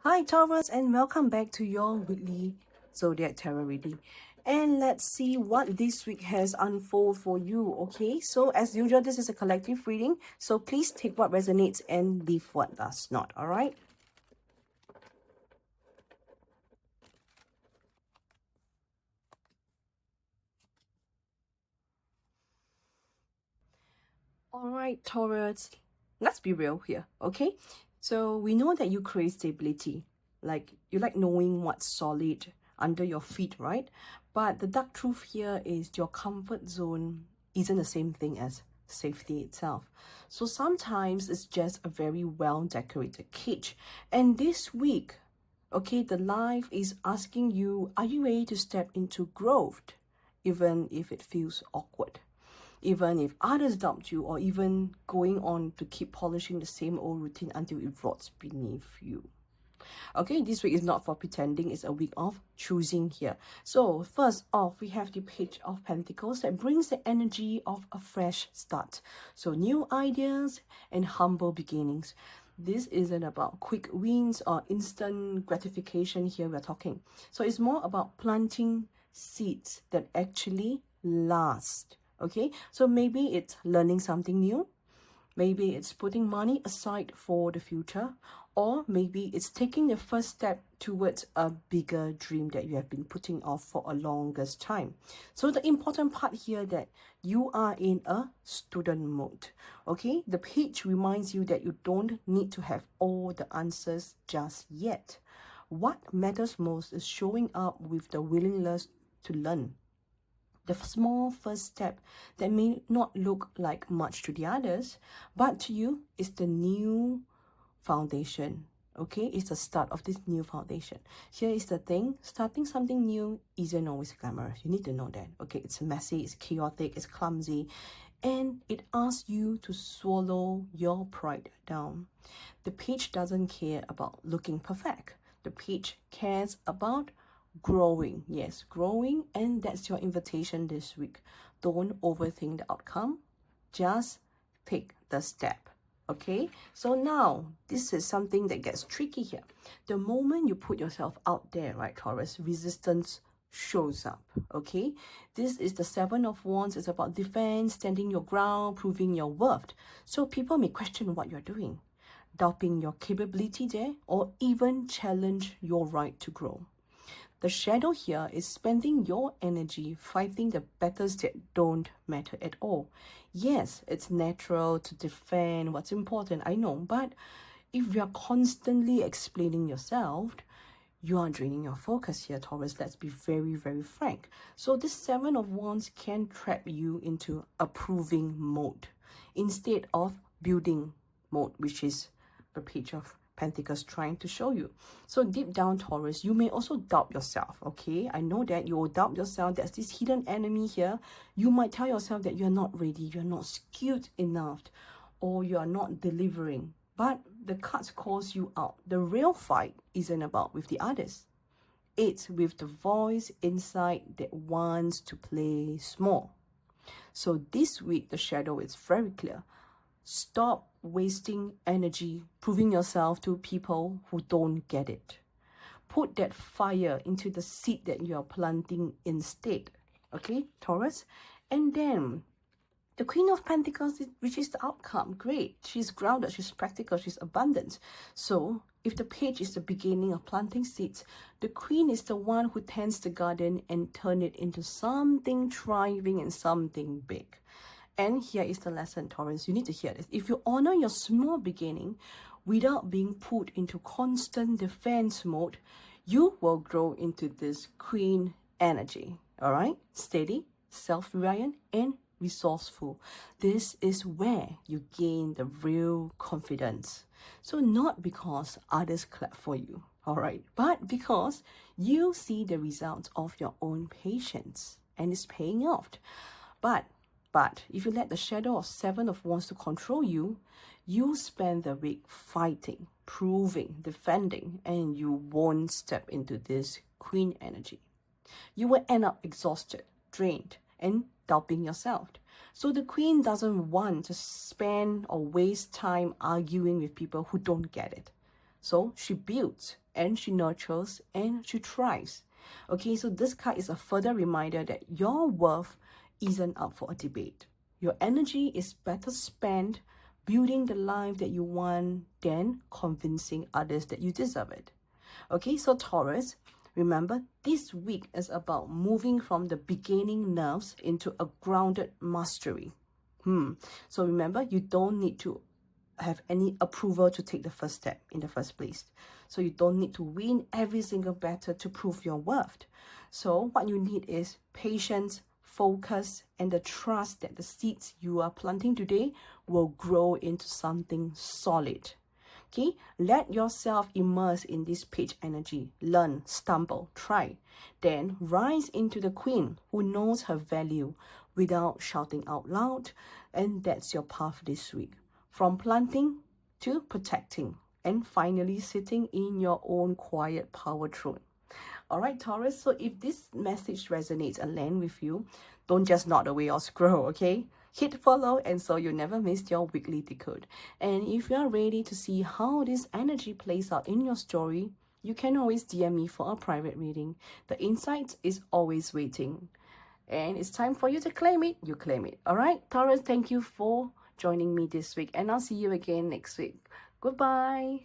Hi Taurus, and welcome back to your weekly Zodiac Tarot reading. And let's see what this week has unfolded for you, okay? So as usual, this is a collective reading, so please take what resonates and leave what does not, alright? Alright, Taurus, let's be real here, okay? So we know that you crave stability, like you like knowing what's solid under your feet, right? But the dark truth here is your comfort zone isn't the same thing as safety itself. So sometimes it's just a very well decorated cage. And this week, okay, the life is asking you, are you ready to step into growth, even if it feels awkward? Even if others doubt you, or even going on to keep polishing the same old routine until it rots beneath you. Okay, this week is not for pretending, it's a week of choosing here. So first off, we have the Page of Pentacles that brings the energy of a fresh start. So new ideas and humble beginnings. This isn't about quick wins or instant gratification here we're talking. So it's more about planting seeds that actually last. Okay, so maybe it's learning something new, maybe it's putting money aside for the future, or maybe it's taking the first step towards a bigger dream that you have been putting off for a longest time. So the important part here that you are in a student mode. Okay, the page reminds you that you don't need to have all the answers just yet. What matters most is showing up with the willingness to learn. The small first step that may not look like much to the others, but to you is the new foundation. Okay, it's the start of this new foundation. Here is the thing, starting something new isn't always glamorous. You need to know that. Okay, it's messy, it's chaotic, it's clumsy, and it asks you to swallow your pride down. The page doesn't care about looking perfect. The page cares about growing. Yes, growing, and that's your invitation this week. Don't overthink the outcome, just take the step. Okay, so now this is something that gets tricky here. The moment you put yourself out there, right, Taurus, resistance shows up. Okay, this is the Seven of Wands. It's about defense, standing your ground, proving your worth. So people may question what you're doing, doubting your capability there, or even challenge your right to grow. The shadow here is spending your energy fighting the battles that don't matter at all. Yes, it's natural to defend what's important, I know, but if you are constantly explaining yourself, you are draining your focus here, Taurus. Let's be very, very frank. So this Seven of Wands can trap you into approving mode instead of building mode, which is the Page of Pentacles trying to show you. So deep down, Taurus, you may also doubt yourself. Okay, I know that you will doubt yourself. There's this hidden enemy here. You might tell yourself that you're not ready, you're not skilled enough, or you are not delivering. But the cards calls you out. The real fight isn't about with the others. It's with the voice inside that wants to play small. So this week, the shadow is very clear. Stop wasting energy proving yourself to people who don't get it. Put that fire into the seed that you are planting instead. Okay, Taurus? And then the Queen of Pentacles, which is the outcome, great. She's grounded, she's practical, she's abundant. So if the page is the beginning of planting seeds, the Queen is the one who tends the garden and turn it into something thriving and something big. And here is the lesson, Taurus. You need to hear this. If you honor your small beginning without being put into constant defense mode, you will grow into this Queen energy. All right? Steady, self-reliant, and resourceful. This is where you gain the real confidence. So not because others clap for you, all right, but because you see the results of your own patience and it's paying off. But if you let the shadow of Seven of Wands to control you, you spend the week fighting, proving, defending, and you won't step into this Queen energy. You will end up exhausted, drained, and doubting yourself. So the Queen doesn't want to spend or waste time arguing with people who don't get it. So she builds and she nurtures and she thrives. Okay, so this card is a further reminder that your worth isn't up for a debate. Your energy is better spent building the life that you want than convincing others that you deserve it. Okay, so Taurus, remember, this week is about moving from the beginning nerves into a grounded mastery. So remember, you don't need to have any approval to take the first step in the first place. So you don't need to win every single battle to prove your worth. So what you need is patience, focus, and the trust that the seeds you are planting today will grow into something solid. Okay, let yourself immerse in this page energy. Learn, stumble, try. Then rise into the queen who knows her value without shouting out loud. And that's your path this week. From planting to protecting. And finally sitting in your own quiet power throne. Alright, Taurus, so if this message resonates and lands with you, don't just nod away or scroll, okay? Hit follow and so you never miss your weekly decode. And if you are ready to see how this energy plays out in your story, you can always DM me for a private reading. The insight is always waiting. And it's time for you to claim it, you claim it. Alright, Taurus, thank you for joining me this week. And I'll see you again next week. Goodbye.